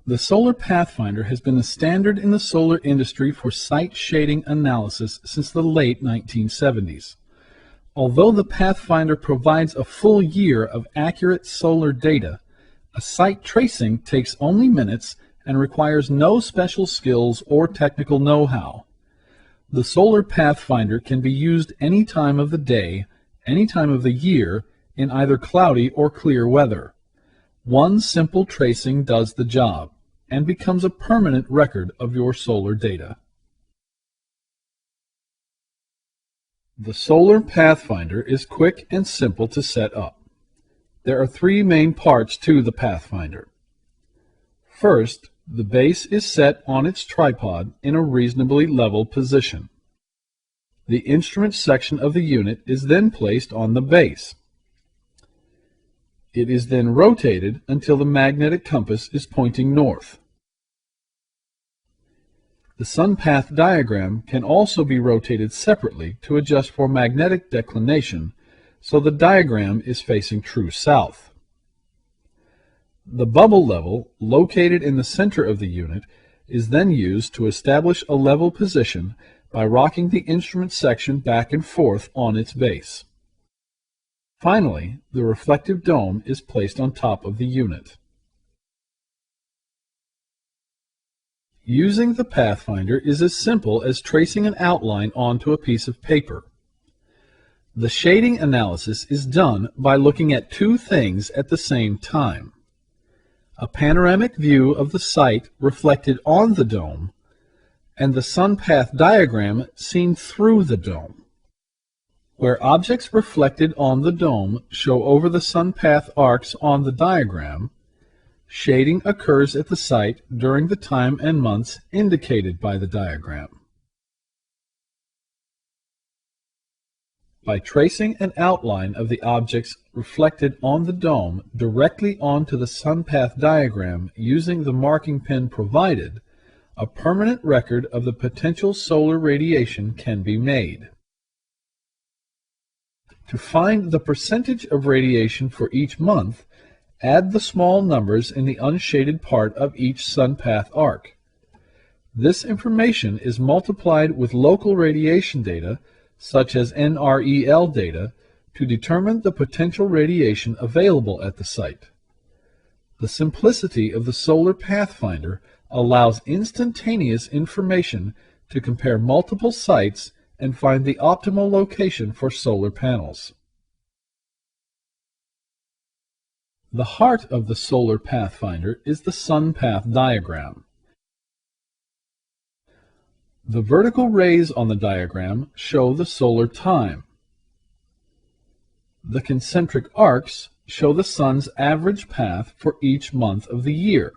The Solar Pathfinder has been the standard in the solar industry for site shading analysis since the late 1970s. Although the Pathfinder provides a full year of accurate solar data, a site tracing takes only minutes and requires no special skills or technical know-how. The Solar Pathfinder can be used any time of the day, any time of the year, in either cloudy or clear weather. One simple tracing does the job and becomes a permanent record of your solar data. The Solar Pathfinder is quick and simple to set up. There are three main parts to the Pathfinder. First, the base is set on its tripod in a reasonably level position. The instrument section of the unit is then placed on the base. It is then rotated until the magnetic compass is pointing north. The sun path diagram can also be rotated separately to adjust for magnetic declination, so the diagram is facing true south. The bubble level, located in the center of the unit, is then used to establish a level position by rocking the instrument section back and forth on its base. Finally, the reflective dome is placed on top of the unit. Using the Pathfinder is as simple as tracing an outline onto a piece of paper. The shading analysis is done by looking at two things at the same time: a panoramic view of the site reflected on the dome, and the sun path diagram seen through the dome. Where objects reflected on the dome show over the sun path arcs on the diagram, shading occurs at the site during the time and months indicated by the diagram. By tracing an outline of the objects reflected on the dome directly onto the sun path diagram using the marking pen provided, a permanent record of the potential solar radiation can be made. To find the percentage of radiation for each month, add the small numbers in the unshaded part of each sun path arc. This information is multiplied with local radiation data, such as NREL data, to determine the potential radiation available at the site. The simplicity of the Solar Pathfinder allows instantaneous information to compare multiple sites and find the optimal location for solar panels. The heart of the Solar Pathfinder is the sun path diagram. The vertical rays on the diagram show the solar time. The concentric arcs show the sun's average path for each month of the year.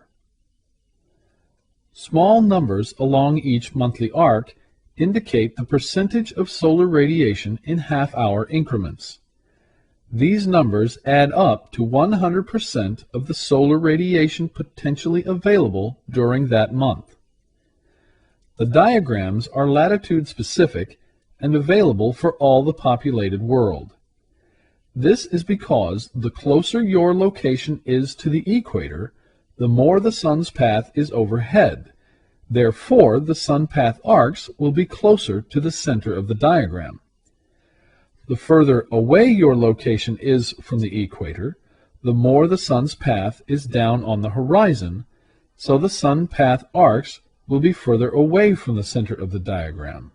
Small numbers along each monthly arc indicate the percentage of solar radiation in half-hour increments. These numbers add up to 100% of the solar radiation potentially available during that month. The diagrams are latitude-specific and available for all the populated world. This is because the closer your location is to the equator, the more the sun's path is overhead. Therefore, the sun path arcs will be closer to the center of the diagram. The further away your location is from the equator, the more the sun's path is down on the horizon, so the sun path arcs will be further away from the center of the diagram.